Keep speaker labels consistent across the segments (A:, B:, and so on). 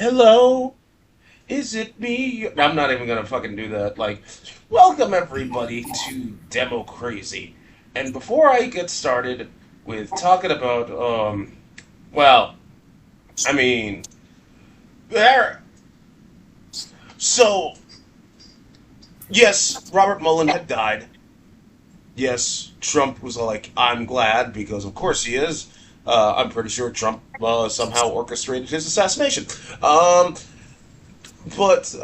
A: Hello, is it me? I'm not even gonna fucking do that. Like, welcome everybody to Demo Crazy. And before I get started with talking about, well, I mean, there. So, yes, Robert Mueller had died. Yes, Trump was like, I'm glad, because of course he is. I'm pretty sure Trump somehow orchestrated his assassination. Um, but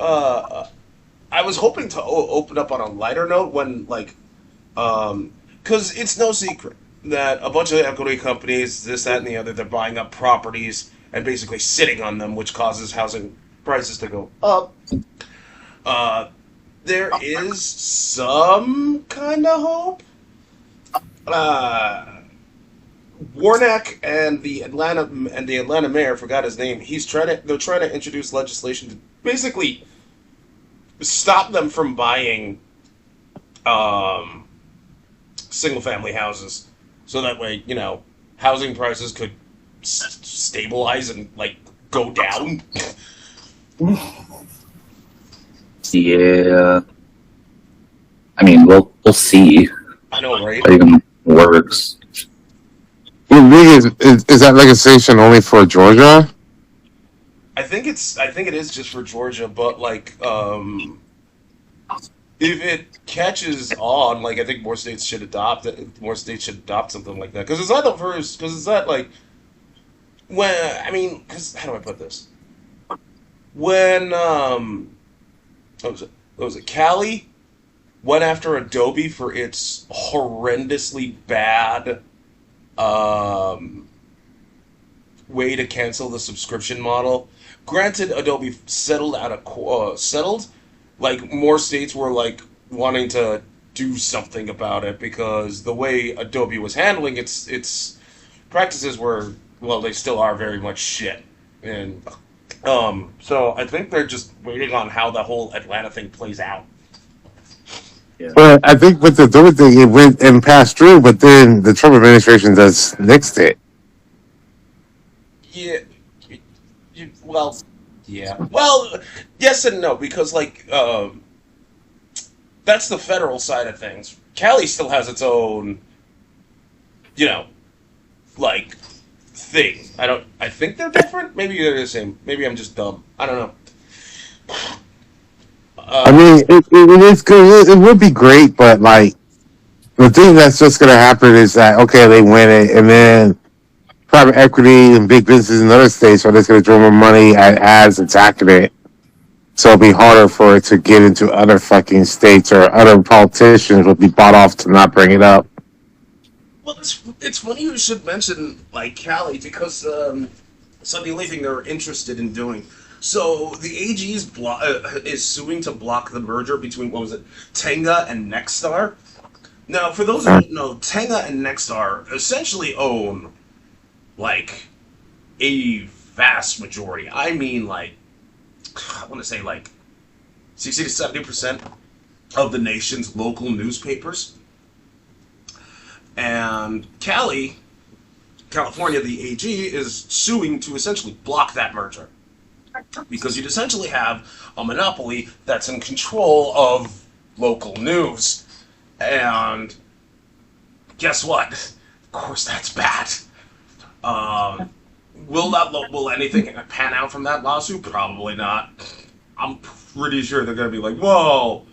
A: I was hoping to open up on a lighter note when, like, because it's no secret that a bunch of equity companies, this, that, and the other, they're buying up properties and basically sitting on them, which causes housing prices to go up. Uh, there is some kind of hope. Uh, Warnock and the Atlanta mayor, forgot his name. They're trying to introduce legislation to basically stop them from buying um, single family houses, so that way housing prices could stabilize and like go down.
B: Yeah, I mean, we'll see
A: I know, right?
B: how it even works.
C: What league is that legislation only for Georgia?
A: I think it is just for Georgia, but like if it catches on, like I think more states should adopt it. More states should adopt something like that because it's not the first. Because it's not like when I mean, because how do I put this? When what was it? Cali went after Adobe for its horrendously bad um, way to cancel the subscription model. Granted, Adobe settled. Like more states were like wanting to do something about it because the way Adobe was handling its practices were, well, they still are very much shit. And so I think they're just waiting on how the whole Atlanta thing plays out.
B: Yeah.
C: Well, I think with the third thing, it went and passed through, but then the Trump administration just nixed it.
A: Yeah, well, yeah. Well, yes and no, because like that's the federal side of things. Cali still has its own, you know, like thing. I think they're different. Maybe they're the same. Maybe I'm just dumb. I don't know.
C: I
A: Uh,
C: mean, it is good. It would be great, but like the thing that's just going to happen is that okay, they win it, and then private equity and big businesses in other states are just going to throw more money at ads attacking it. So it'll be harder for it to get into other fucking states, or other politicians will be bought off to not bring it up.
A: well, it's funny you should mention like Cali because it's not the only thing they're interested in doing. So the AG is suing to block the merger between what was it, Tenga and Nexstar. Now, for those who
C: Uh,
A: don't know, Tenga and Nexstar essentially own like a vast majority. I mean, like I want to say like 60 to 70% of the nation's local newspapers. And California, the AG, is suing to essentially block that merger because you'd essentially have a monopoly that's in control of local news. And guess what? Of course, that's bad. Um, will anything pan out from that lawsuit? Probably not. I'm pretty sure they're going to be like, whoa,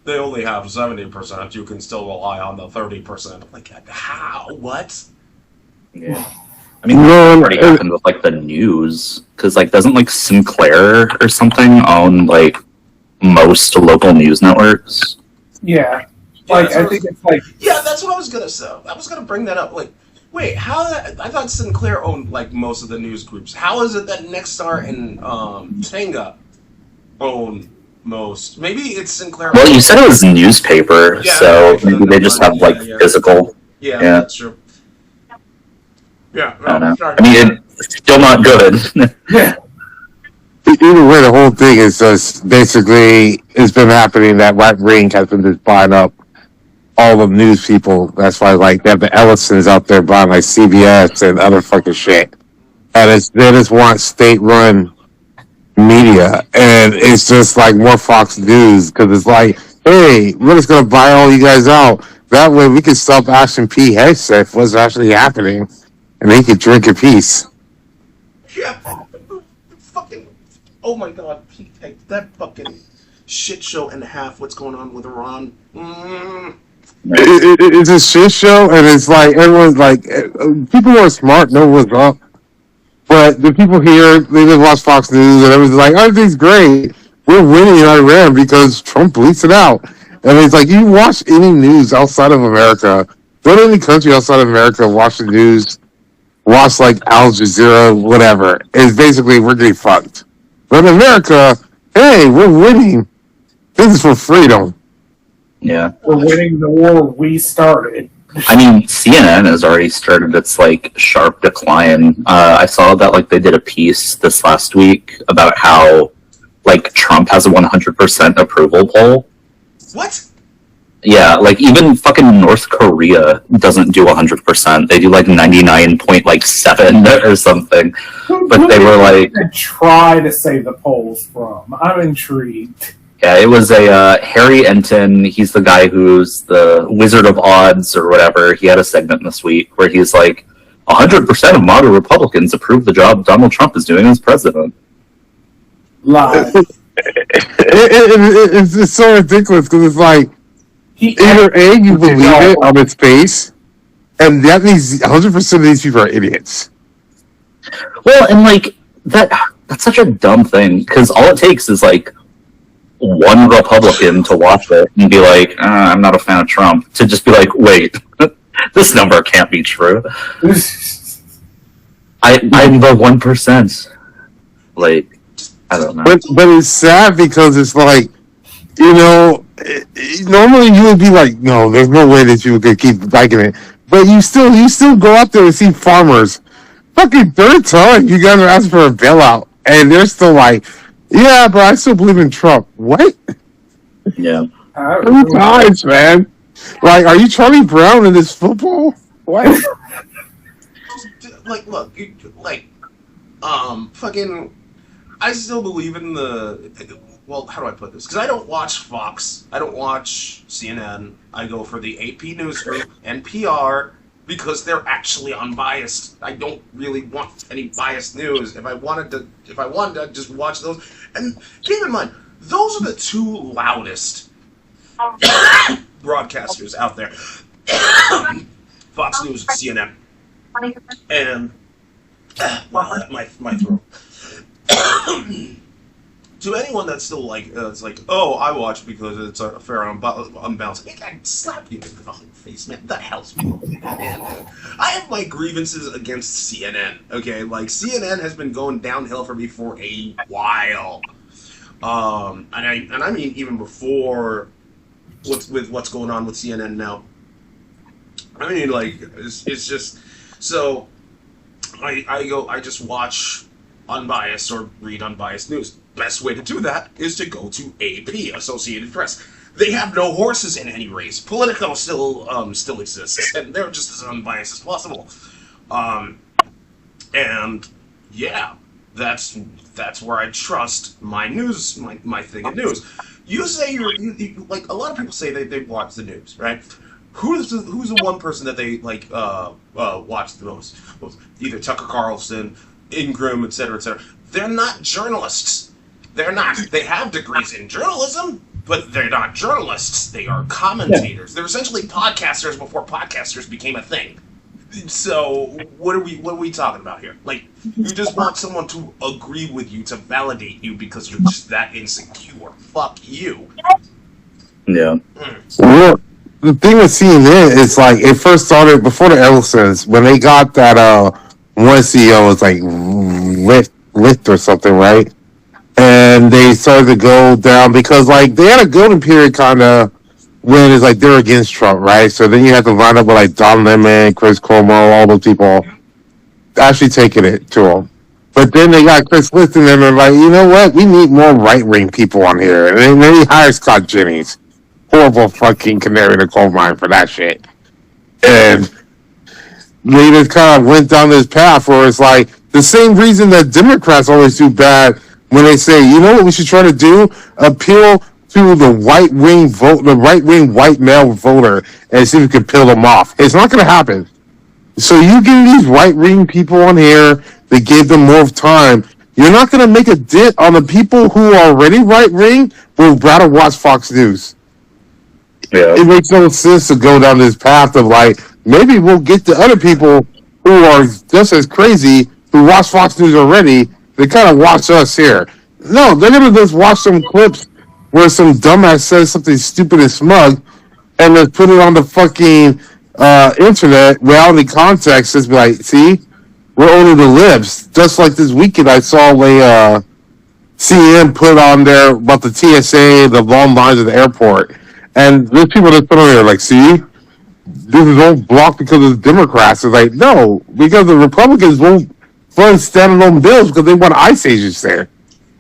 A: they only have 70%. You can still rely on the 30%. I'm like, how? What?
B: Yeah. I mean, that
C: no,
B: already happened with like the news, because like doesn't like Sinclair or something own like most local news networks?
D: Yeah,
A: Yeah,
D: like
A: that's what
D: I
A: I
D: think
A: was.
D: it's like
A: Yeah, that's what I was gonna say. I was gonna bring that up. Like, wait, how? I thought Sinclair owned like most of the news groups. How is it that Nexstar and Tenga own most? Maybe it's Sinclair
B: Well, you
A: owns.
B: said it was newspaper,
A: Yeah, that
B: so
A: makes sense.
B: maybe they
A: Never
B: just
A: mind.
B: have like
A: Yeah, yeah,
B: physical.
A: yeah.
B: Yeah,
A: That's true. Yeah.
B: I don't
A: No,
B: know.
A: sorry.
B: I mean, it's still not good.
D: yeah,
C: either way, the whole thing is just basically it's been happening that right wing has been just buying up all the news people. That's why like they have the Ellisons out there buying like CBS and other fucking shit. And they just want state run media, and it's just like more Fox News because it's like, hey, we're just gonna buy all you guys out. That way, we can stop asking P. Hegseth what's actually happening, and they can drink in peace.
A: Yeah, fucking. Oh my god, that fucking shit show and a half. What's going on with Iran?
C: It's a shit show, and it's like everyone's like, people who are smart know what's up, but the people here they just watch Fox News, and everyone's like, everything's great. We're winning in Iran because Trump leaks it out. And it's like you watch any news outside of America, go to any country outside of America, watch the news, watch like Al Jazeera, whatever. It's basically we're getting fucked. But in America, hey, we're winning. This is for freedom.
B: Yeah.
D: We're winning the war we started.
B: I mean, CNN has already started its like sharp decline. I saw that like they did a piece this last week about how like Trump has a 100% approval poll.
A: What?
B: Yeah, like even fucking North Korea doesn't do 100%. They do like 99.7 or something. But they were like,
D: try to say the polls from. I'm intrigued.
B: yeah, it was a Harry Enton. He's the guy who's the Wizard of Odds or whatever. He had a segment this week where he's like, 100% of moderate Republicans approve the job Donald Trump is doing as president.
D: Live.
C: It's so ridiculous because it's like either A, you believe it on its face, and that means 100% of these people are idiots.
B: Well, and like that's such a dumb thing because all it takes is like one Republican to watch it and be like, I'm not a fan of Trump, to just be like, wait, this number can't be true. I'm the 1%. Like, I don't know.
C: But it's sad because it's like, normally you would be like, no, there's no way that you could keep liking it. But you still go out there and see farmers. Fucking third time you guys are asking for a bailout. And they're still like, yeah, but I still believe in Trump. What?
B: Yeah.
C: 3 times, man. Like, are you Charlie Brown in this football? What?
A: Like, look, fucking, I still believe in well, how do I put this? Because I don't watch Fox, I don't watch CNN, I go for the AP Newsgroup and PR because they're actually unbiased. I don't really want any biased news. If I wanted to, I'd just watch those. And keep in mind, those are the two loudest broadcasters out there. Fox News, CNN. And my throat. To anyone that's still like, it's like, oh, I watch because it's a fair unbalanced. I slap you in the fucking face, man. What the hell's wrong with that, man? I have my grievances against CNN. Okay, like CNN has been going downhill for me for a while. And I mean even before what's going on with CNN now. I mean, like, it's just so I just watch unbiased or read unbiased news. Best way to do that is to go to AP, Associated Press. They have no horses in any race. Politico still exists, and they're just as unbiased as possible. And yeah, that's where I trust my news, my thing of news. You say you like a lot of people say they watch the news, right? Who's the one person that they like watch the most? Either Tucker Carlson, Ingram, etc., etc. They're not journalists. They're not. They have degrees in journalism, but they're not journalists. They are commentators. Yeah. They're essentially podcasters before podcasters became a thing. So what are we talking about here? Like, you just want someone to agree with you, to validate you because you're just that insecure. Fuck you.
B: Yeah.
C: Well, the thing with CNN is like it first started before the Ellisons when they got that one CEO was like Lyft or something, right? And they started to go down because like they had a golden period kind of when it's like they're against Trump, right? So then you have to line up with like Don Lemon, Chris Cuomo, all those people actually taking it to them. But then they got Chris Liston and they're like, you know what? We need more right-wing people on here. And then he hired Scott Jennings. Horrible fucking canary in the coal mine for that shit. And they just kind of went down this path where it's like the same reason that Democrats always do bad when they say, you know what we should try to do? Appeal to the right wing white male voter, and see if we can peel them off. It's not going to happen. So you give these right wing people on here, they gave them more time. You're not going to make a dent on the people who are already right wing who would rather watch Fox News.
B: Yeah.
C: It makes no sense to go down this path of like, maybe we'll get the other people who are just as crazy who watch Fox News already. They kind of watch us here. No, they're going to just watch some clips where some dumbass says something stupid and smug and then put it on the fucking internet without any context. Just be like, see, we're only the libs. Just like this weekend, I saw a CNN put on there about the TSA, the long lines at the airport, and there's people that put on there like, see, this is all blocked because of the Democrats. It's like, no, because the Republicans won't fund standalone bills because they want ICE agents there.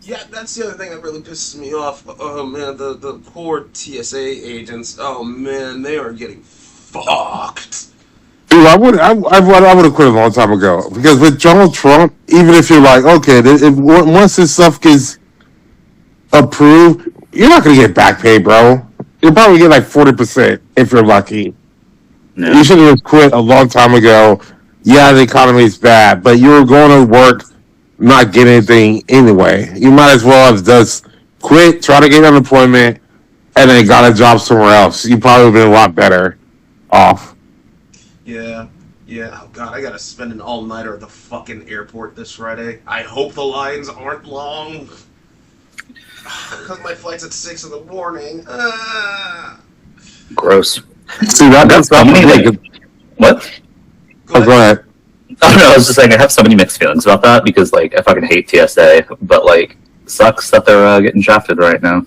A: Yeah, that's the other thing that really pisses me off. Oh man, the poor TSA agents. Oh man, they are getting fucked.
C: Dude, I would have quit a long time ago because with Donald Trump, even if you're like, okay, once this stuff gets approved, you're not gonna get back pay, bro. You'll probably get like 40% if you're lucky.
B: Yeah.
C: You should have quit a long time ago. Yeah, the economy's bad, but you were going to work, not get anything anyway. You might as well have just quit, try to get unemployment, and then got a job somewhere else. You probably would have been a lot better off.
A: Yeah. Oh god, I gotta spend an all-nighter at the fucking airport this Friday. I hope the lines aren't long. Because my flight's at 6 in the morning.
B: Gross.
C: See, that's
B: so many, like, what?
C: Go ahead.
B: I don't know, I was just saying I have so many mixed feelings about that because, like, I fucking hate TSA, but, like, sucks that they're getting drafted right now.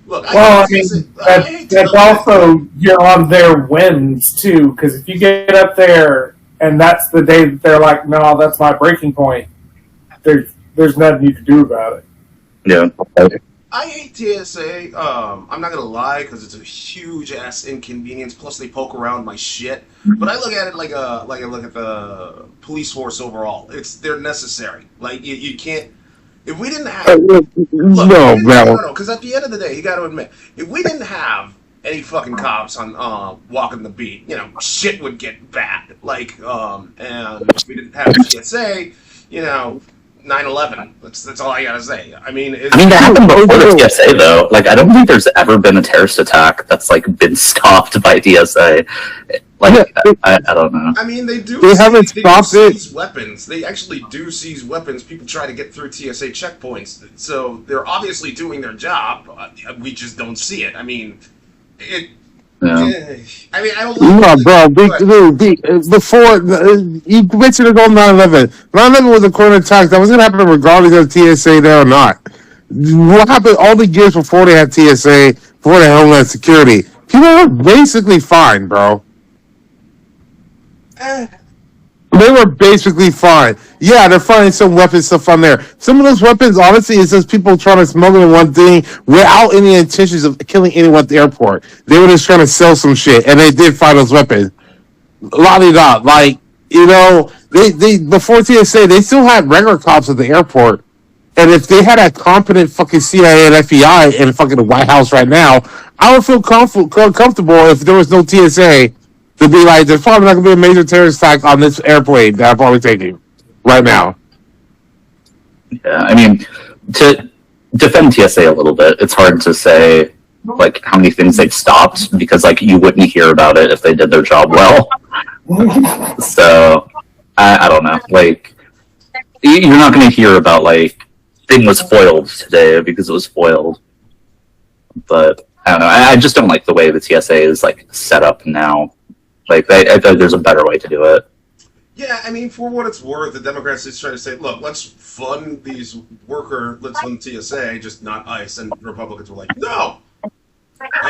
A: Look,
D: Well, I mean, that's also you're on their whims too, because if you get up there and that's the day that they're like, no, that's my breaking point, there's nothing you can do about it.
B: Yeah.
A: I hate TSA. I'm not gonna lie, because it's a huge ass inconvenience. Plus, they poke around my shit. But I look at it like I look at the police force overall. They're necessary. Like you can't. If we didn't have no, because at the end of the day, you got to admit, if we didn't have any fucking cops on walking the beat, you know, shit would get bad. Like, and if we didn't have TSA, you know. 9/11. That's all I gotta say. I mean,
B: that happened before the TSA, though. Like, I don't think there's ever been a terrorist attack that's like been stopped by TSA. Like, I don't know.
A: I mean, they
C: haven't stopped it.
A: Seize weapons. They actually do seize weapons. People try to get through TSA checkpoints, so they're obviously doing their job. We just don't see it. I mean, it.
B: Yeah.
A: I mean, I don't like
C: bro. Before you mentioned it on 9/11. 9/11 was a corner attack that was going to happen regardless of TSA there or not. What happened all the years before they had TSA, before they had Homeland Security? People were basically fine, bro. They were basically fine. Yeah, they're finding some weapons stuff on there. Some of those weapons, honestly, it's just people trying to smuggle one thing without any intentions of killing anyone at the airport. They were just trying to sell some shit, and they did find those weapons. La-di-da. Like, you know, they before TSA, they still had regular cops at the airport. And if they had a competent fucking CIA and FBI in fucking the White House right now, I would feel comfortable if there was no TSA to be like, there's probably not going to be a major terrorist attack on this airplane that I'm probably taking right now.
B: Yeah, I mean, to defend TSA a little bit, it's hard to say, like, how many things they've stopped, because, like, you wouldn't hear about it if they did their job well. So, I don't know. Like, you're not going to hear about, like, thing was foiled today because it was foiled. But, I don't know. I just don't like the way the TSA is, like, set up now. Like, I thought there's a better way to do it.
A: Yeah, I mean, for what it's worth, the Democrats is trying to say, look, let's fund TSA, just not ICE, and Republicans were like, no!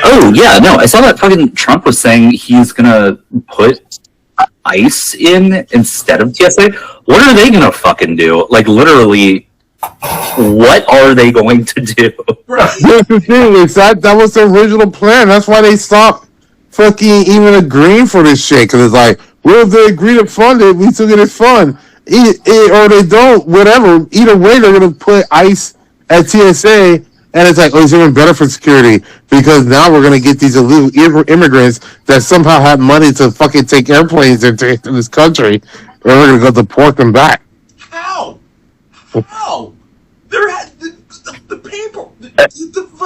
B: Oh, yeah, no, I saw that fucking Trump was saying he's gonna put ICE in instead of TSA. What are they gonna fucking do? Like, literally, what are they going to do?
C: Right. That's the thing, is that was the original plan. That's why they stopped fucking even agreeing for this shit, because it's like, well, if they agree to fund it, we still get it fund. Or they don't, whatever. Either way, they're going to put ICE at TSA, and it's like, oh, it's even better for security because now we're gonna get these illegal immigrants that somehow have money to fucking take airplanes into this country, and we're gonna go deport them back.
A: How? How? There had the paper.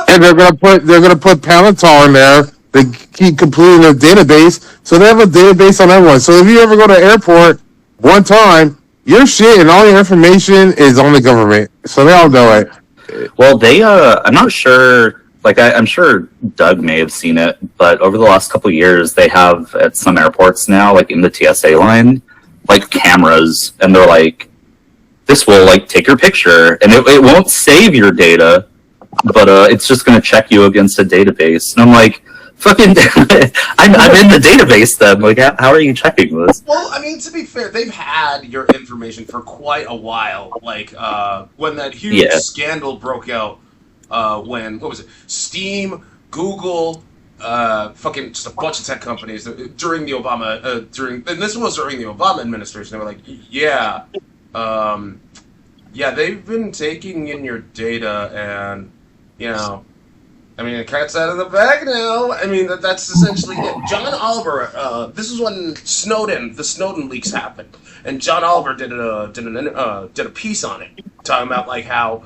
C: And they're gonna put Palantir in there. They keep completing their database, so they have a database on everyone. So if you ever go to an airport one time, your shit and all your information is on the government, so they all know it.
B: Well, I'm not sure. Like, I'm sure Doug may have seen it, but over the last couple of years, they have at some airports now, like in the TSA line, like cameras, and they're like, this will like take your picture, and it won't save your data, but it's just going to check you against a database. And I'm like, fucking, I'm in the database then. Like, how are you checking this?
A: Well, I mean, to be fair, they've had your information for quite a while. Like, when that huge scandal broke out, what was it? Steam, Google, fucking just a bunch of tech companies during the Obama, and this was during the Obama administration. They were like, yeah, they've been taking in your data, and I mean, the cat's out of the bag now. I mean, that's essentially it. John Oliver, this is when the Snowden leaks happened, and John Oliver did a piece on it, talking about like how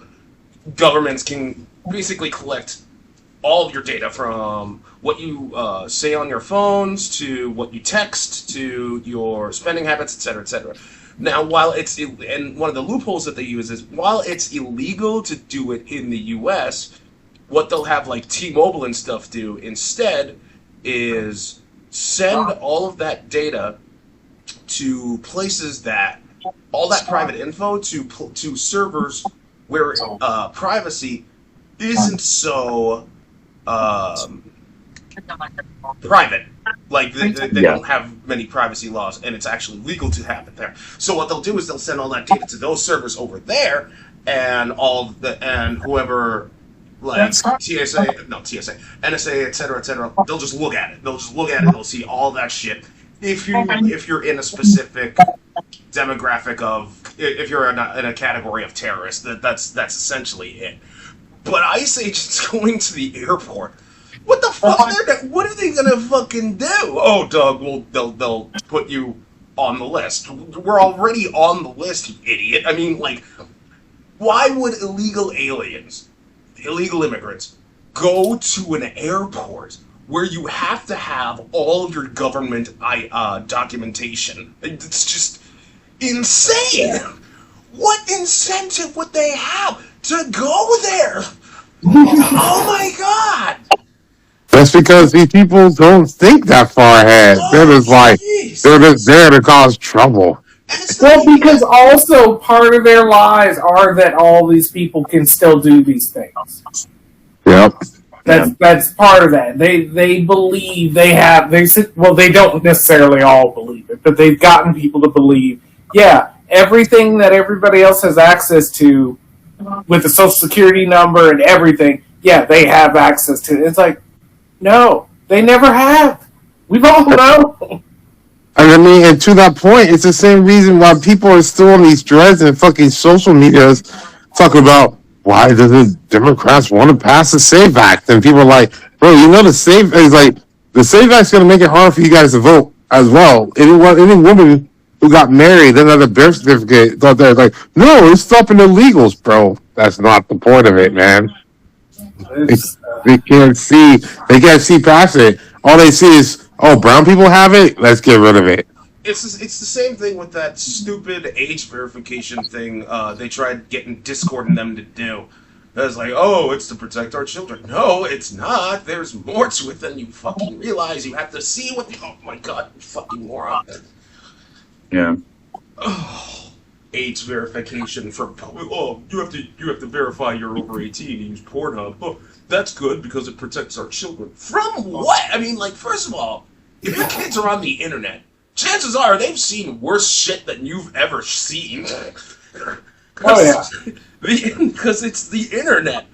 A: governments can basically collect all of your data from what you say on your phones to what you text to your spending habits, etc., etc. Now, and one of the loopholes that they use is while it's illegal to do it in the U.S., what they'll have like T-Mobile and stuff do instead is send all of that data to places all that private info to servers where privacy isn't so private. Like they don't have many privacy laws, and it's actually legal to have it there. So what they'll do is they'll send all that data to those servers over there, and whoever. Like NSA, etc. They'll just look at it. They'll see all that shit. If you're in a specific demographic if you're in a category of terrorists, that's essentially it. But ICE agents going to the airport. What the fuck? What are they gonna fucking do? Oh, Doug, they'll put you on the list. We're already on the list, you idiot. I mean, like, why would illegal immigrants go to an airport where you have to have all of your government documentation? It's just insane. What incentive would they have to go there? Oh my god!
C: That's because these people don't think that far ahead. They're just there to cause trouble.
D: Well, because also part of their lies are that all these people can still do these things.
C: Yep.
D: That's part of that. They believe they don't necessarily all believe it, but they've gotten people to believe, everything that everybody else has access to with the social security number and everything, they have access to it. It's like, no, they never have. We've all known.
C: I mean, and to that point, it's the same reason why people are still on these dreads and fucking social medias talking about why do the Democrats want to pass the SAVE Act? And people are like, bro, the SAVE Act's going to make it hard for you guys to vote as well. Any woman who got married and had a birth certificate thought they're like, no, it's stopping illegals, bro. That's not the point of it, man. They can't see past it. All they see is, oh, brown people have it? Let's get rid of it.
A: It's the same thing with that stupid age verification thing they tried getting Discord and them to do. It's like, oh, it's to protect our children. No, it's not. There's more to it than you fucking realize. You have to see oh my god, you fucking moron.
B: Yeah.
A: Oh, age verification you have to verify you're over 18 and use Pornhub. Oh, that's good because it protects our children. From what? I mean, like, first of all, if your kids are on the internet, chances are they've seen worse shit than you've ever seen.
D: Oh yeah,
A: because it's the internet.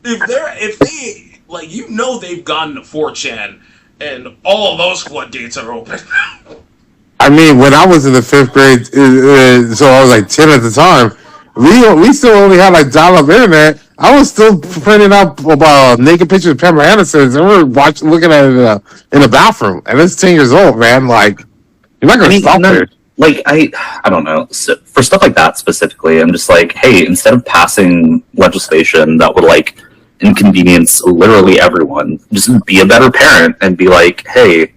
A: If they they've gone to 4chan and all of those floodgates are open.
C: I mean, when I was in the 5th grade, so I was like 10 at the time. We still only had like dial-up internet, I was still printing out naked pictures of Pamela Anderson, and we're looking at it in the bathroom, and it's 10 years old, man. Like, you're not gonna stop it.
B: Like, I don't know. So for stuff like that specifically, I'm just like, hey, instead of passing legislation that would like inconvenience literally everyone, just be a better parent and be like, hey,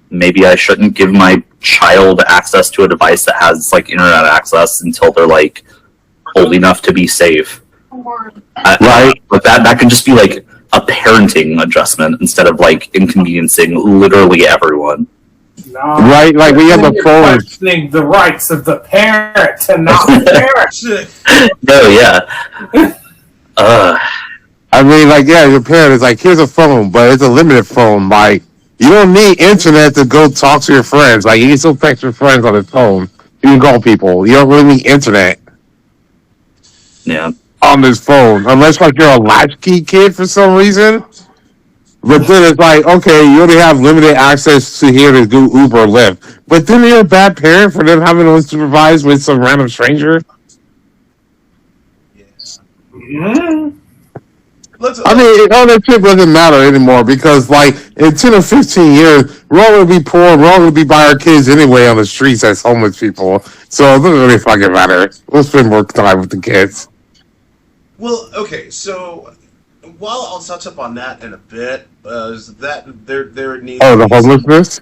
B: maybe I shouldn't give my child access to a device that has like internet access until they're like old enough to be safe. Right? But that can just be like a parenting adjustment instead of like inconveniencing literally everyone.
D: No,
C: right? Like we have a phone.
D: Questioning the rights of the parent and not the parent.
B: No, yeah.
C: I mean, like, yeah, your parent is like, here's a phone, but it's a limited phone. Like, you don't need internet to go talk to your friends. Like, you can still text your friends on the phone. You can call people. You don't really need internet.
B: Yeah.
C: On this phone, unless like you're a latchkey kid for some reason. But then it's like, okay, you only have limited access to here to do Uber or Lyft. But then you're a bad parent for them having to supervise with some random stranger.
A: Yes.
D: Mm-hmm.
C: I mean, all that shit doesn't matter anymore because, like, in 10 or 15 years, we're all going to be poor. We're all going to be by our kids anyway on the streets as homeless people. So it doesn't really fucking matter. We'll spend more time with the kids.
A: Well, okay, so while I'll touch up on that in a bit, is that there needs
C: the homelessness?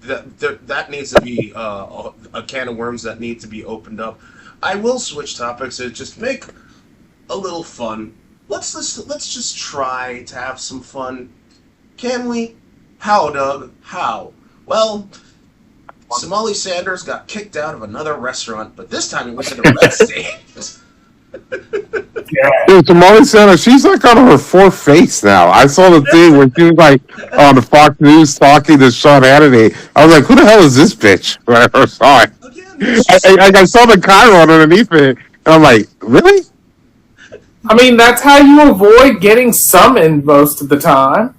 A: That needs to be a can of worms that needs to be opened up. I will switch topics and just make a little fun. Let's just try to have some fun. Can we? How, Doug? How? Well, Somali Sanders got kicked out of another restaurant, but this time he went to the red state.
D: Yeah.
C: Dude, Somali Sanders, she's like on her fourth face now. I saw the thing where she was like on the Fox News talking to Sean Hannity. I was like, who the hell is this bitch? When I first saw it.
A: Again,
C: I saw the chyron underneath it, and I'm like, really?
D: I mean, that's how you avoid getting summoned most of the time.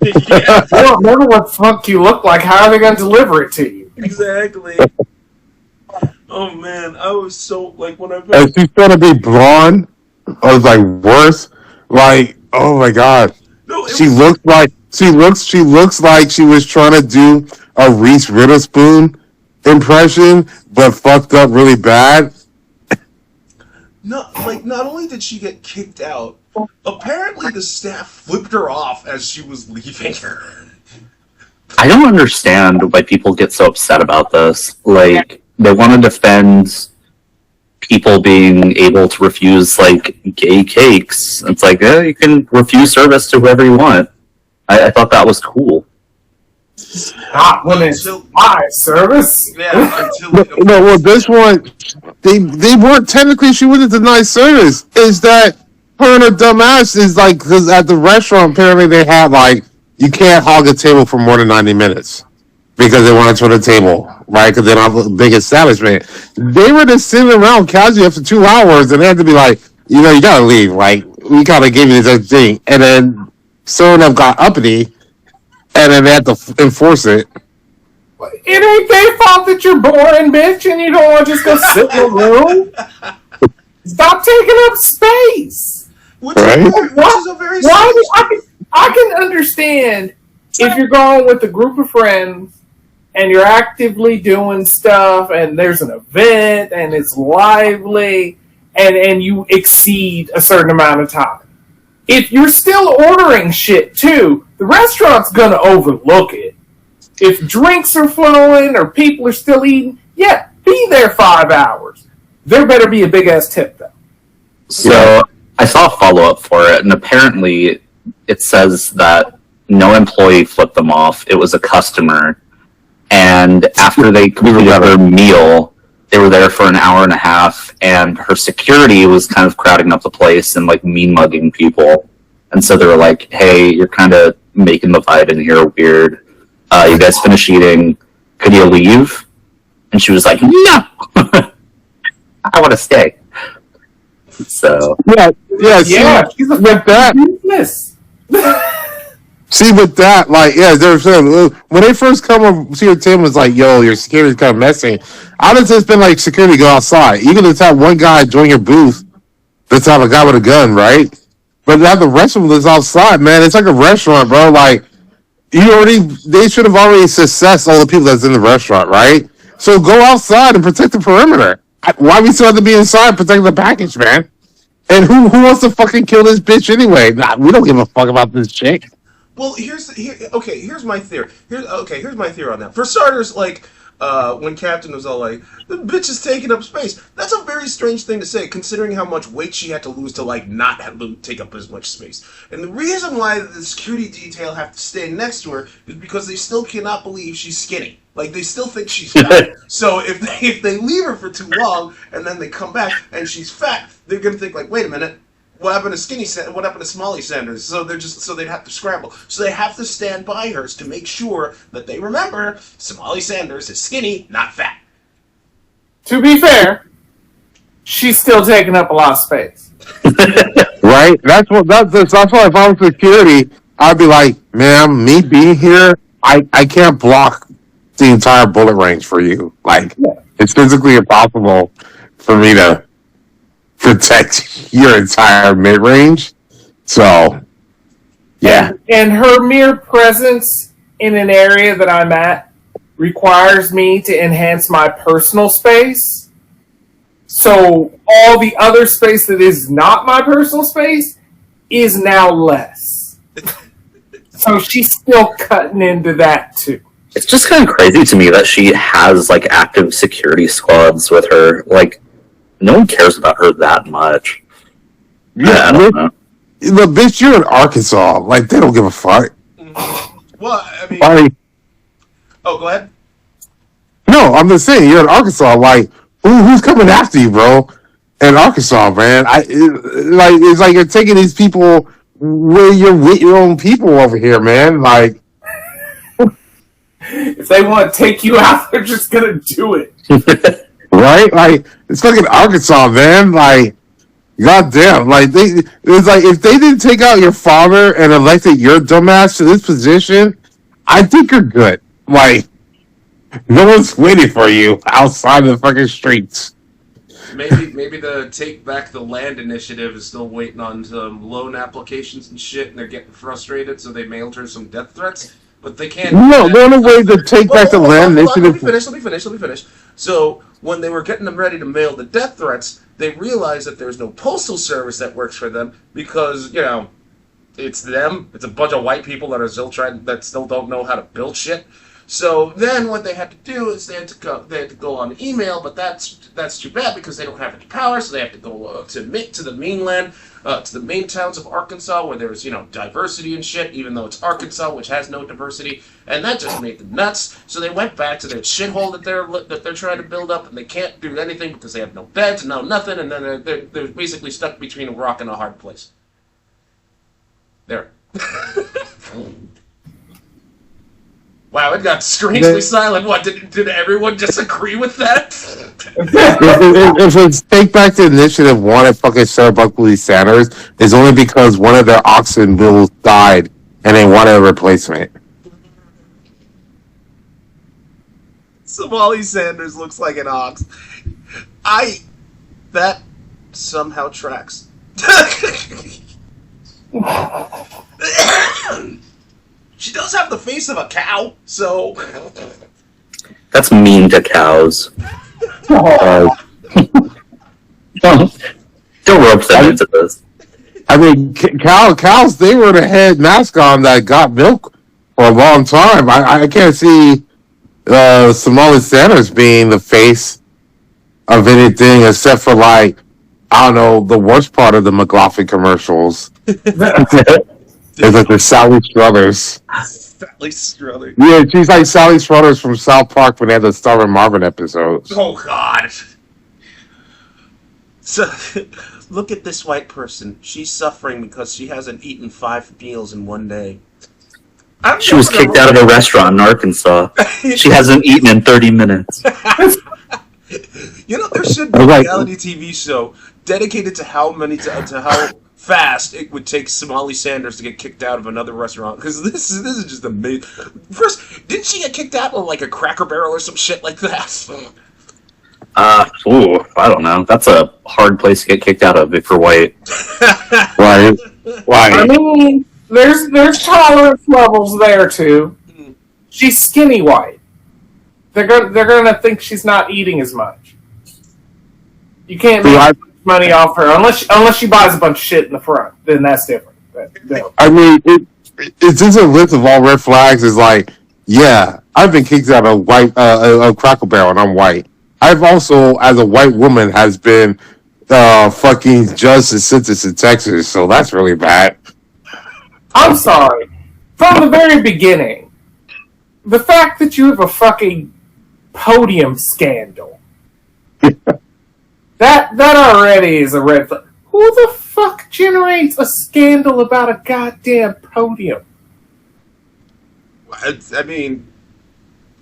A: yeah,
D: They don't remember what the fuck you look like. How are they going to deliver it to you?
A: exactly. Oh man, I was so like when I
C: And she's trying to be blonde. I was like, worse. Like, oh my god.
A: no,
C: She looks like she looks like she was trying to do a Reese Witherspoon impression, but fucked up really bad.
A: not only did she get kicked out, apparently the staff flipped her off as she was leaving her.
B: I don't understand why people get so upset about this. Like, they want to defend people being able to refuse, like, gay cakes. It's like, you can refuse service to whoever you want. I thought that was cool.
D: Not when it's my service.
A: Yeah,
C: No, well, this one, they weren't technically. She wasn't denied service. Is that her and her dumbass is like because at the restaurant apparently they had like you can't hog a table for more than 90 minutes because they wanted to turn the table right because they don't have a big establishment. They were just sitting around casually after 2 hours and they had to be like, you know, you gotta leave. Like we gotta give you this thing, and then some of them got uppity, and then they had to enforce it.
D: It ain't their fault that you're boring, bitch, and you don't want to just go sit in a room. Stop taking up space.
A: which,
C: Right?
A: which is a very
D: I can understand if you're going with a group of friends and you're actively doing stuff and there's an event and it's lively and you exceed a certain amount of time. If you're still ordering shit too, the restaurant's gonna overlook it. If drinks are flowing or people are still eating, yeah, be there 5 hours. There better be a big ass tip though.
B: So I saw a follow-up for it, and apparently it says that no employee flipped them off. It was a customer. And after they completed their meal, they were there for an hour and a half, and her security was kind of crowding up the place and like mean-mugging people. And so they were like, hey, you're kind of making the vibe in here weird. You guys finish eating. Could you leave? And she was like, no! I want to stay. So
C: Yeah.
D: She's a
C: with that.
D: business.
C: See, with that, like, yeah, they're saying when they first come up, see, Tim was like, "Yo, your security's kind of messy." I would just been like, "Security, go outside." You can just have one guy join your booth. Let's have a guy with a gun, right? but now the restaurant is outside, man. It's like a restaurant, bro. Like they should have already assessed all the people that's in the restaurant, right? So go outside and protect the perimeter. Why we still have to be inside protecting the package, man? And who wants to fucking kill this bitch anyway? Nah, we don't give a fuck about this chick.
A: Well, here's my theory. Here's my theory on that. For starters, like when Captain was all like, "The bitch is taking up space." That's a very strange thing to say, considering how much weight she had to lose to like not take up as much space. And the reason why the security detail have to stay next to her is because they still cannot believe she's skinny. Like they still think she's fat. So if they leave her for too long and then they come back and she's fat, they're gonna think like, wait a minute. What happened to What happened to Smalley Sanders? So they'd have to scramble. So they have to stand by her to make sure that they remember Smalley Sanders is skinny, not fat.
D: To be fair, she's still taking up a lot of space.
C: Right? That's why if I was security, I'd be like, ma'am, me being here, I can't block the entire bullet range for you. Like, it's physically impossible for me to protect your entire mid range. So, yeah.
D: And her mere presence in an area that I'm at requires me to enhance my personal space. So all the other space that is not my personal space is now less. So she's still cutting into that too.
B: It's just kind of crazy to me that she has like active security squads with her. Like, no one cares about her that much.
C: Yeah,
B: I don't know.
C: Look, bitch, you're in Arkansas. Like, they don't give a fuck.
A: Well, I mean,
C: Like,
A: oh, go ahead.
C: no, I'm just saying, you're in Arkansas. Like, who's coming after you, bro? In Arkansas, man. It's like you're taking these people where you're with your own people over here, man. Like,
D: If they want to take you out, they're just gonna do it.
C: right? Like, it's fucking Arkansas, man. Like, goddamn. Like, it's like if they didn't take out your father and elected your dumbass to this position, I think you're good. Like, no one's waiting for you outside the fucking streets.
A: Maybe the Take Back the Land initiative is still waiting on some loan applications and shit, and they're getting frustrated, so they mailed her some death threats. But they can't.
C: No, the only way to take back the land initiative.
A: Let me finish. So when they were getting them ready to mail the death threats, they realized that there's no postal service that works for them because it's them. It's a bunch of white people that still don't know how to build shit. So then what they had to do is they had to go on email, but that's too bad because they don't have any power, so they have to go to the mainland, to the main towns of Arkansas where there's diversity and shit, even though it's Arkansas, which has no diversity, and that just made them nuts. So they went back to their shithole that they're trying to build up, and they can't do anything because they have no beds, no nothing, and then they're basically stuck between a rock and a hard place. There. Wow, it got strangely silent. What, did everyone disagree with that?
C: If it's Take Back the Initiative wanted fucking Sarah Buckley Sanders, it's only because one of their oxen mules died and they wanted a replacement.
A: Somali Sanders looks like an ox. That somehow tracks. She does have the face of a cow, so...
B: That's mean to cows. Don't rope them into this.
C: I mean, cows, they were the head mascot that got milk for a long time. I can't see Somali Sanders being the face of anything except for, like, I don't know, the worst part of the McLaughlin commercials. It's like the Sally Struthers.
A: Sally Struthers.
C: Yeah, she's like Sally Struthers from South Park when they had the Starving Marvin episodes.
A: Oh, God. So, look at this white person. She's suffering because she hasn't eaten 5 meals in one day.
B: She was kicked out of a restaurant in Arkansas. She hasn't eaten in 30 minutes.
A: There should be a reality TV show dedicated to how fast it would take Somali Sanders to get kicked out of another restaurant, because this is just amazing. First, didn't she get kicked out of like a Cracker Barrel or some shit like that?
B: I don't know. That's a hard place to get kicked out of if you're white.
C: Right.
D: I
C: Like,
D: mean, there's tolerance levels there too. She's skinny white. They're gonna think she's not eating as much. You can't
C: see,
D: make money off her unless she buys a bunch of shit in the front. Then that's different. No.
C: I mean, it's just a list of all red flags. Is like, yeah, I've been kicked out of Cracker Barrel, and I'm white. I've also, as a white woman, has been fucking judged and sentenced in Texas, so that's really bad.
D: I'm sorry. From the very beginning, the fact that you have a fucking podium scandal, that already is a red flag. Who the fuck generates a scandal about a goddamn podium?
A: I mean,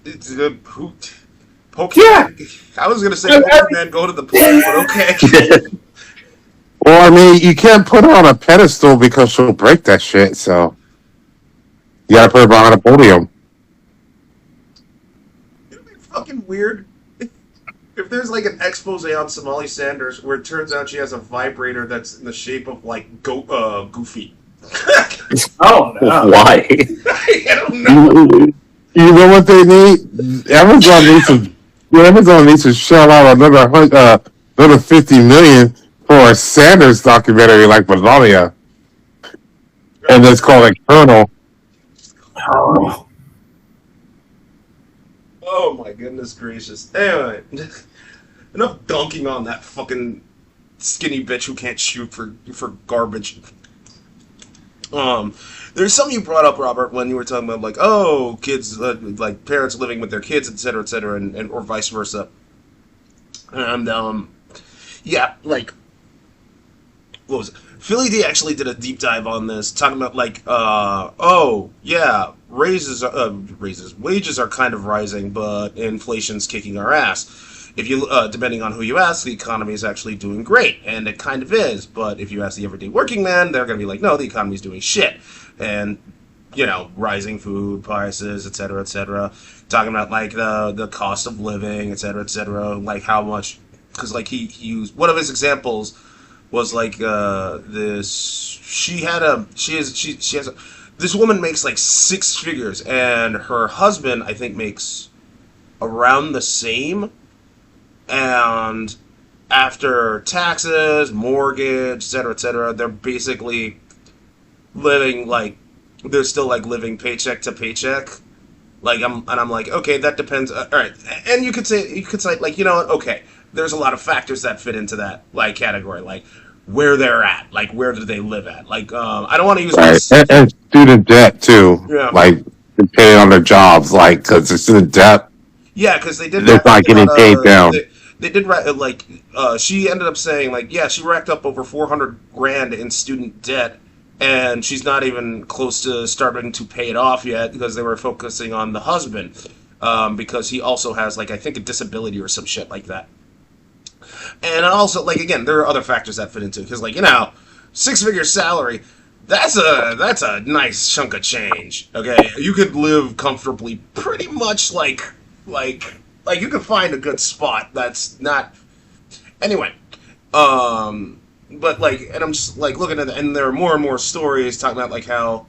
A: it's a hoot.
D: Yeah.
A: I was gonna say Pokemon go to the pool, but okay.
C: Well, I mean, you can't put her on a pedestal because she'll break that shit. So you gotta put her behind a podium.
A: It'd be fucking weird if there's like an expose on Somali Sanders where it turns out she has a vibrator that's in the shape of like Goofy.
D: Oh no!
B: Why?
A: I don't know.
C: You know what they need? Amazon needs to shell out another 50 million for a Sanders documentary like Melania, and it's called like Colonel.
A: Oh my goodness gracious. Anyway, enough dunking on that fucking skinny bitch who can't shoot for garbage. There's something you brought up, Robert, when you were talking about like, oh, kids, like parents living with their kids, etc., and or vice versa. And yeah, like, what was it? Philly D actually did a deep dive on this, talking about like, oh yeah, wages are kind of rising, but inflation's kicking our ass. If you, depending on who you ask, the economy is actually doing great, and it kind of is. But if you ask the everyday working man, they're going to be like, no, the economy's doing shit, and you know, rising food prices, etc., etc. Talking about like the cost of living, etc., like how much, because like he used one of his examples was like this woman makes like 6 figures, and her husband I think makes around the same. And after taxes, mortgage, etc., they're basically living like they're still like living paycheck to paycheck. Like I'm like, okay, that depends. All right, and you could say like, you know what? Okay, there's a lot of factors that fit into that like category, like where they're at, like where do they live at. Like I don't want to use
C: And student debt too.
A: Yeah.
C: Like depending on their jobs, like because the student debt.
A: Yeah, because they did.
C: They're not getting paid down.
A: They did like she ended up saying like, yeah, she racked up over $400,000 in student debt, and she's not even close to starting to pay it off yet because they were focusing on the husband because he also has like I think a disability or some shit like that. And also like again, there are other factors that fit into because like you know, 6-figure salary. That's a nice chunk of change. Okay, you could live comfortably, pretty much like you can find a good spot that's not anyway but like and I'm just like looking at it, and there are more and more stories talking about like how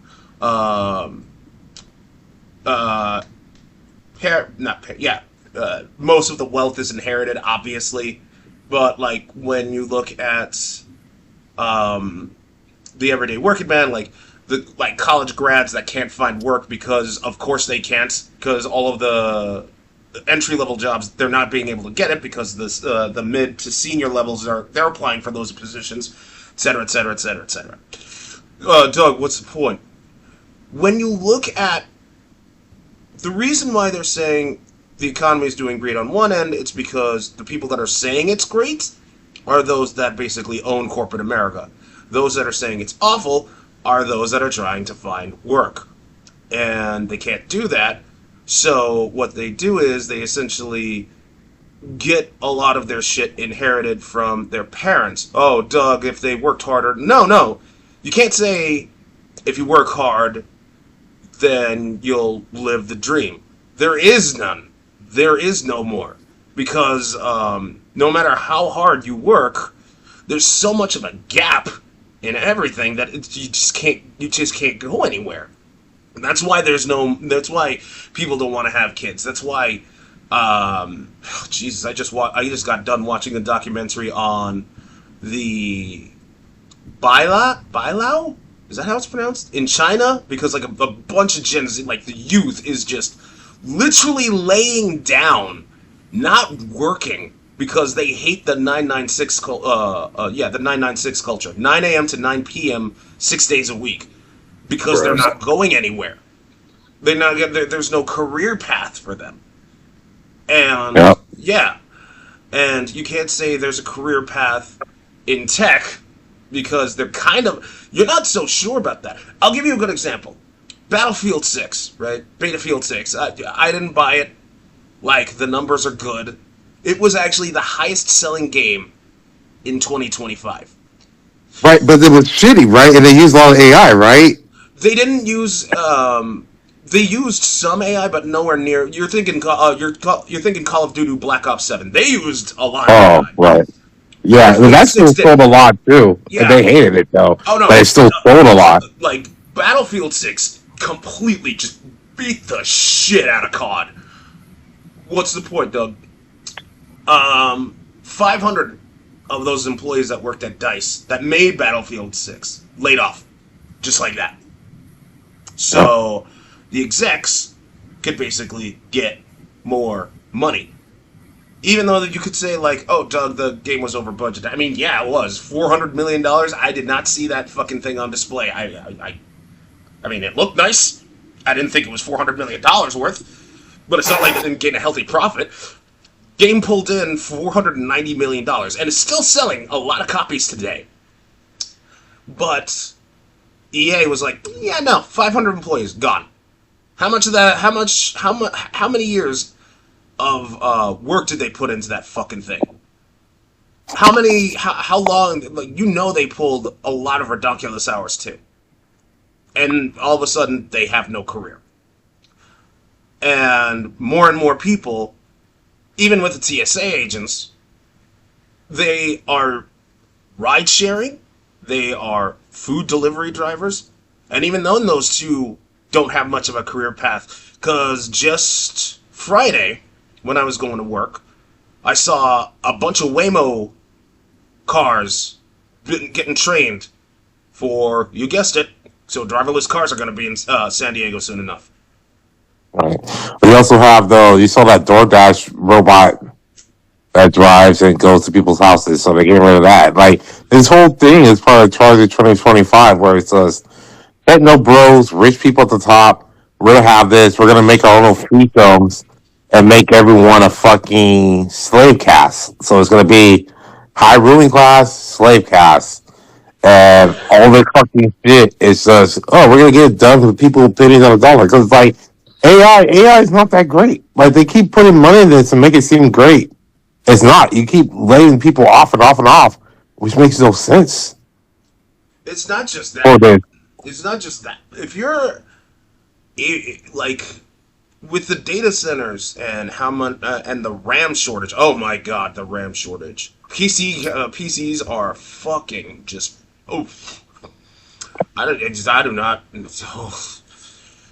A: most of the wealth is inherited obviously, but like when you look at the everyday working man, like the like college grads that can't find work because of course they can't, because all of the entry level jobs they're not being able to get it because this the mid to senior levels they're applying for those positions, etc., etc., etc., etc. Doug, what's the point? When you look at the reason why they're saying the economy is doing great on one end, it's because the people that are saying it's great are those that basically own corporate America. Those that are saying it's awful are those that are trying to find work, and they can't do that. So what they do is they essentially get a lot of their shit inherited from their parents. Oh, Doug, if they worked harder. No. You can't say if you work hard, then you'll live the dream. There is none. There is no more. Because no matter how hard you work, there's so much of a gap in everything that you just can't go anywhere. And that's why that's why people don't want to have kids. That's why Jesus, I just got done watching the documentary on the Bailao? Is that how it's pronounced? In China? Because like a bunch of Gen Z, like the youth is just literally laying down, not working, because they hate the 996 the 996 culture. 9 a.m. to 9 p.m. 6 days a week. Because they're not going anywhere. There's no career path for them. And yeah. And you can't say there's a career path in tech because you're not so sure about that. I'll give you a good example. Battlefield 6, right? Betafield 6. I didn't buy it. Like, the numbers are good. It was actually the highest selling game in 2025.
C: Right, but it was shitty, right? And they used a lot of AI, right?
A: They didn't use. They used some AI, but nowhere near. You're thinking Call of Duty Black Ops 7. They used a lot of AI.
C: Right. Yeah, well, that still sold a lot too.
A: Yeah.
C: They hated it though.
A: Oh no,
C: but it still sold a lot.
A: Like Battlefield 6 completely just beat the shit out of COD. What's the point, Doug? 500 of those employees that worked at DICE that made Battlefield 6 laid off, just like that. So the execs could basically get more money. Even though you could say, like, oh, Doug, the game was over budget. I mean, yeah, it was. $400 million. I did not see that fucking thing on display. I mean, it looked nice. I didn't think it was $400 million worth. But it's not like it didn't gain a healthy profit. Game pulled in $490 million. And it's still selling a lot of copies today. But EA was like, yeah, no, 500 employees, gone. How much of that, how many years of work did they put into that fucking thing? How long, like, they pulled a lot of ridiculous hours too. And all of a sudden, they have no career. And more people, even with the TSA agents, they are ride sharing, they are food delivery drivers, and even though those two don't have much of a career path, because just Friday, when I was going to work, I saw a bunch of Waymo cars getting trained for, you guessed it, so driverless cars are going to be in San Diego soon enough.
C: Right. We also have, though, you saw that DoorDash robot that drives and goes to people's houses, so they're getting rid of that. Like, this whole thing is part of Charter 2025, where it says, no bros, rich people at the top, we're going to have this, we're going to make our own freedoms and make everyone a fucking slave caste. So it's going to be high ruling class, slave caste. And all the fucking shit is just, we're going to get it done for the people with pennies on the dollar. Because it's like, AI is not that great. Like, they keep putting money in this and make it seem great. It's not. You keep laying people off and off and off, which makes no sense.
A: It's not just that. It's not just that. If you're, like, with the data centers and how much and the RAM shortage. Oh my God, the RAM shortage. PCs are fucking just. Oh, I do not.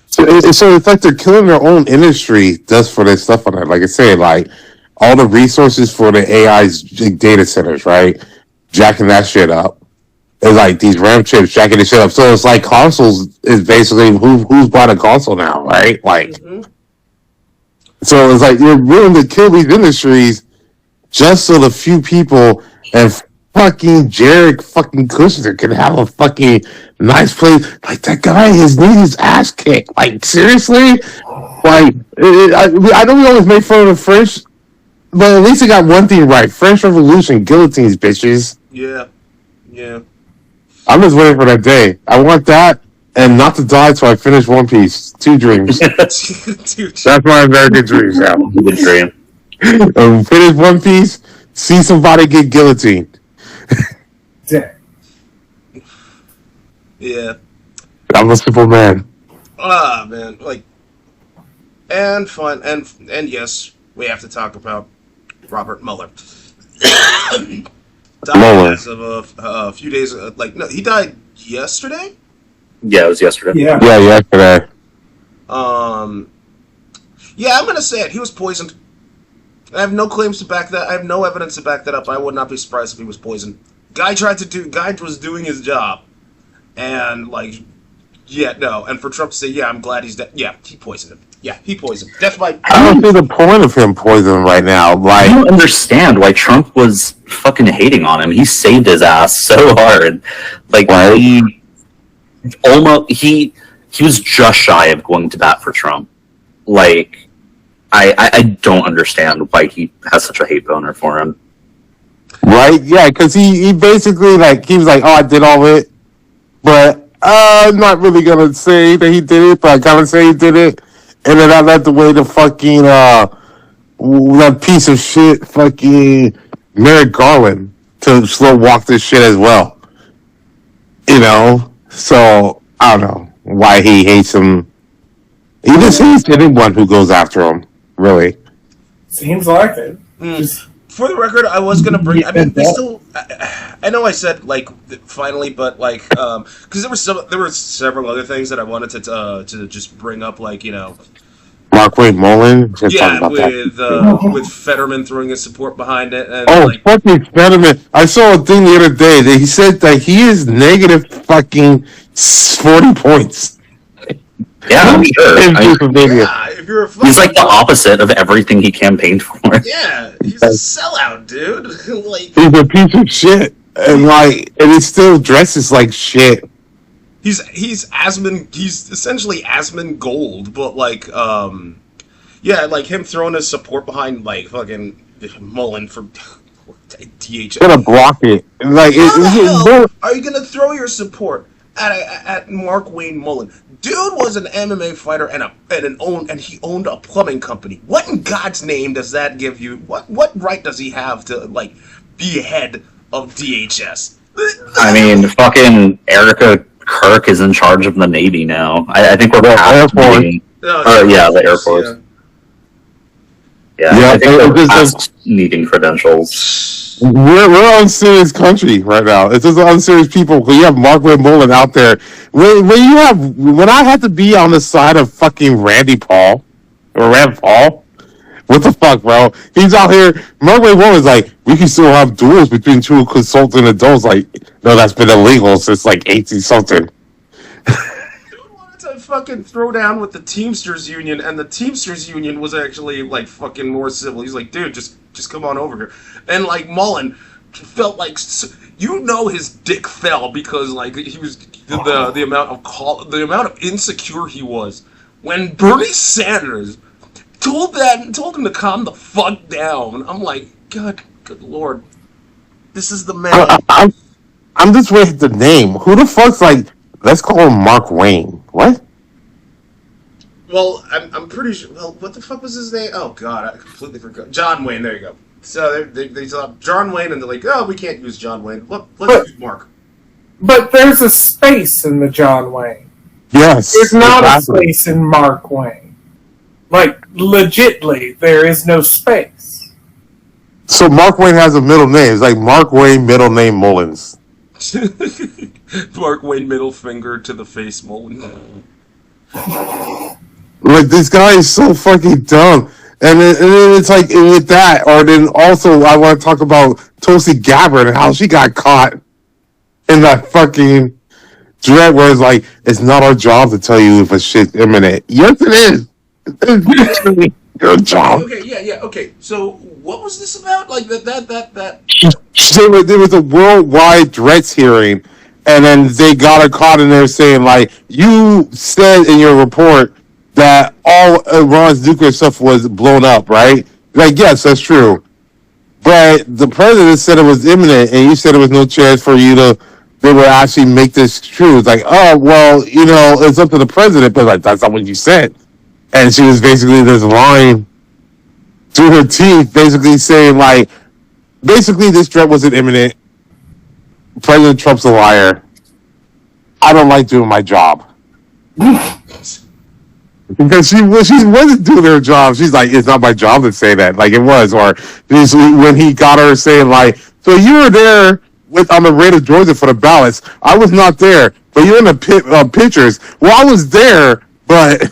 C: So it's like they're killing their own industry just for their stuff on it. Like I say, like all the resources for the AI's data centers, right? Jacking that shit up. It's like these RAM chips jacking the shit up. So it's like consoles is basically who's bought a console now, right? Like, So it's like you're willing to kill these industries just so the few people and fucking Jared fucking Kushner can have a fucking nice place. Like, that guy needs his ass kicked. Like, seriously? Like, I know we always make fun of the French, but at least he got one thing right. French Revolution, guillotines, bitches.
A: Yeah.
C: I'm just waiting for that day. I want that and not to die till I finish One Piece. 2 dreams. That's my American dream, Sam.
B: Good dream.
C: Finish One Piece, see somebody get guillotined.
A: Yeah.
C: I'm a simple man.
A: Man, like, and fun, and yes, we have to talk about Robert Mueller. died
C: Mueller.
A: as of a few days. No, he died yesterday.
B: Yeah, it was yesterday.
D: Yeah.
C: Yeah, yesterday.
A: Yeah, I'm gonna say it. He was poisoned. I have no claims to back that. I have no evidence to back that up. I would not be surprised if he was poisoned. Guy was doing his job, and yeah, no. And for Trump to say, yeah, I'm glad he's dead. Yeah, he poisoned him. Yeah, he poisoned him. Death by.
C: I don't see the point of him poisoning right now.
B: I
C: Like,
B: don't understand why Trump was fucking hating on him. He saved his ass so hard. Like
C: Right.
B: he was just shy of going to bat for Trump. Like I don't understand why he has such a hate boner for him.
C: right? Yeah, because he basically, like, he was like, oh, I did all of it, but I'm not really gonna say that he did it, but I gotta say he did it. And then I led the way to fucking that piece of shit fucking Merrick Garland to slow walk this shit as well. You know? So I don't know why he hates him. He just hates anyone who goes after him, really.
D: Seems like it. Just,
A: For the record, I was gonna bring. I mean, we still. I know I said finally, but because there were several other things that I wanted to just bring up,
C: Mark Wade Mullen. Just talking
A: yeah,
C: about
A: with Fetterman throwing his support behind it, and
C: Oh, fucking Fetterman. I saw a thing the other day that he said that he is negative fucking 40 points.
B: Yeah, I'm sure.
C: In Pennsylvania.
A: yeah, if you're a
B: He's like the
A: fucking-
B: opposite of everything he campaigned for.
A: Yeah, he's a sellout, dude.
C: He's a piece of shit. And he still dresses like shit.
A: He's essentially Asmund Gold, but him throwing his support behind fucking Mullen for DH.
C: Gonna block it. Like,
A: How the hell
C: it,
A: are you gonna throw your support at Mark Wayne Mullen? Dude was an MMA fighter and he owned a plumbing company. What in God's name does that give you? What right does he have to be head of DHS?
B: I mean, fucking Erica Kirk is in charge of the Navy now. I think we're
C: The Air
B: past
C: Force.
B: Navy.
A: No,
B: Yeah, the Air Force.
A: yeah.
B: Yeah, I think we're
C: it just-
B: past needing credentials.
C: we're unserious country right now. It's just unserious people. You have Mark Wade Mullen out there. When I had to be on the side of fucking Rand Paul, what the fuck, bro? He's out here. Mark Wade Mullen's like, we can still have duels between two consultant adults. Like, no, that's been illegal since 18 something.
A: To fucking throw down with the Teamsters Union, and the Teamsters Union was actually fucking more civil. He's like, dude, just come on over here. And Mullen felt his dick fell because he was the amount of insecure he was when Bernie Sanders told him to calm the fuck down. I'm like, good lord, this is the man.
C: I'm just waiting the name. Who the fuck's let's call him Mark Wayne? What?
A: Well, I'm pretty sure. Well, what the fuck was his name? Oh god, I completely forgot. John Wayne. There you go. So they saw John Wayne, and they're like, oh, we can't use John Wayne. Let's use Mark.
D: but there's a space in the John Wayne.
C: Yes.
D: There's not
C: exactly.
D: a space in Mark Wayne. Legitly, there is no space.
C: So Mark Wayne has a middle name. It's like Mark Wayne, middle name Mullins.
A: Mark Wayne, middle finger to the face, Mullen.
C: Like, this guy is so fucking dumb. And then it's with that, or then also I want to talk about Tulsi Gabbard and how she got caught in that fucking dread where it's it's not our job to tell you if a shit's imminent. Yes, it is. It's literally your job.
A: Okay, yeah, okay. So what was this about? That.
C: There was a worldwide threats hearing, and then they got her caught in there saying, you said in your report that all Iran's nuclear stuff was blown up, right? Yes, that's true. But the president said it was imminent, and you said there was no chance for they would actually make this true. It's oh, well, it's up to the president, but that's not what you said. And she was basically just lying through her teeth, basically saying, basically this threat wasn't imminent. President Trump's a liar. I don't like doing my job. Because she wasn't doing her job. She's like, it's not my job to say that. It was. Or when he got her saying, So you were there on the raid of Georgia for the ballots. I was not there, but you're in the pictures. Well, I was there, but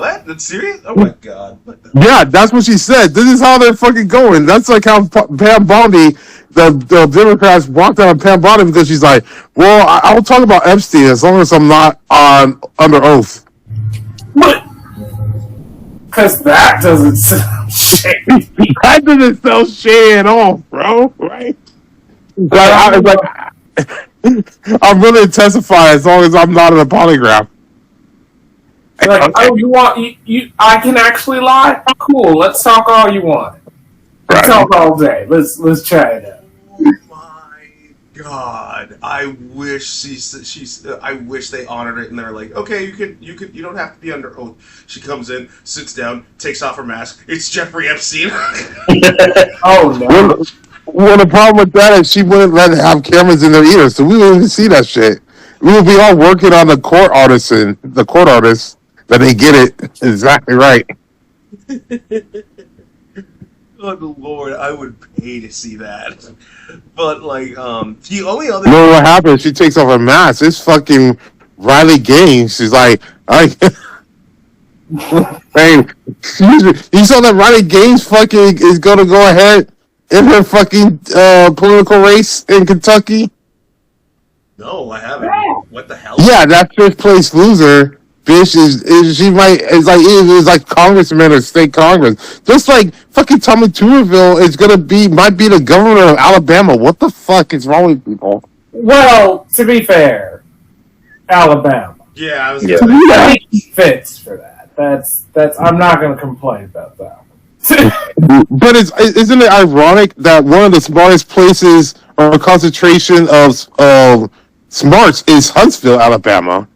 A: What? That's serious? Oh my god.
C: yeah, that's what she said. This is how they're fucking going. That's like how Pam Bondi, the Democrats walked out on Pam Bondi because she's like, well, I'll talk about Epstein as long as I'm not under oath.
D: What? Because that doesn't sound shady.
C: That doesn't sell shit at all, bro. Right? Like, I'm willing to testify as long as I'm not in a polygraph.
D: Like, oh, you want you? I can actually lie. Cool. Let's talk all you want. Let's talk all day. Let's chat it up.
A: Oh my god! I wish she's. I wish they honored it and they're like, okay, you don't have to be under oath. She comes in, sits down, takes off her mask. It's Jeffrey Epstein.
D: Oh no!
C: Well, the problem with that is she wouldn't let have cameras in their ears, so we wouldn't even see that shit. We would be all working on the court artists that they get it exactly right.
A: Good lord, I would pay to see that. But like, the only other.
C: You know what happens? She takes off her mask. It's fucking Riley Gaines. She's like, hey, excuse me. You saw that Riley Gaines fucking is gonna go ahead in her fucking political race in Kentucky?
A: No, I haven't. What the hell?
C: Yeah, that fifth place loser bitch is like congressman or state congress. Just like fucking Tommy Tuberville might be the governor of Alabama. What the fuck is wrong with people?
D: Well, to be fair, Alabama.
A: Yeah, I was.
B: Yeah.
D: I think he fits for that. That's. I'm not going to complain about that.
C: But isn't it ironic that one of the smartest places or concentration of smarts is Huntsville, Alabama?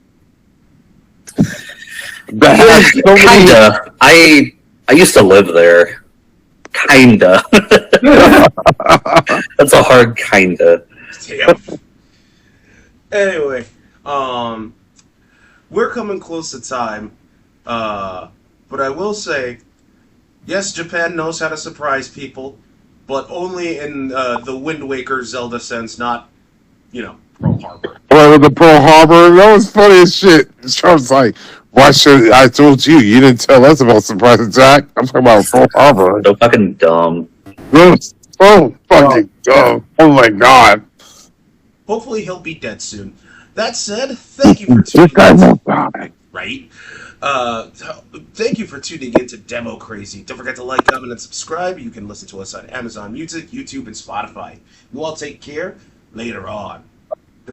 B: Kinda. I used to live there. Kinda. That's a hard kinda.
A: Damn. Anyway, we're coming close to time, but I will say, yes, Japan knows how to surprise people, but only in the Wind Waker Zelda sense, not, Pearl Harbor.
C: Well, the Pearl Harbor, that was funny as shit. Trump's like, why should I told you? You didn't tell us about surprise attack. I'm talking about Pearl Harbor.
B: So fucking dumb.
C: So fucking dumb. Oh my god.
A: Hopefully he'll be dead soon. That said, thank you for
C: This
A: tuning
C: guy
A: in.
C: won't die.
A: Right? Thank you for tuning in to Demo Crazy. Don't forget to like, comment, and subscribe. You can listen to us on Amazon Music, YouTube, and Spotify. You all take care. Later on.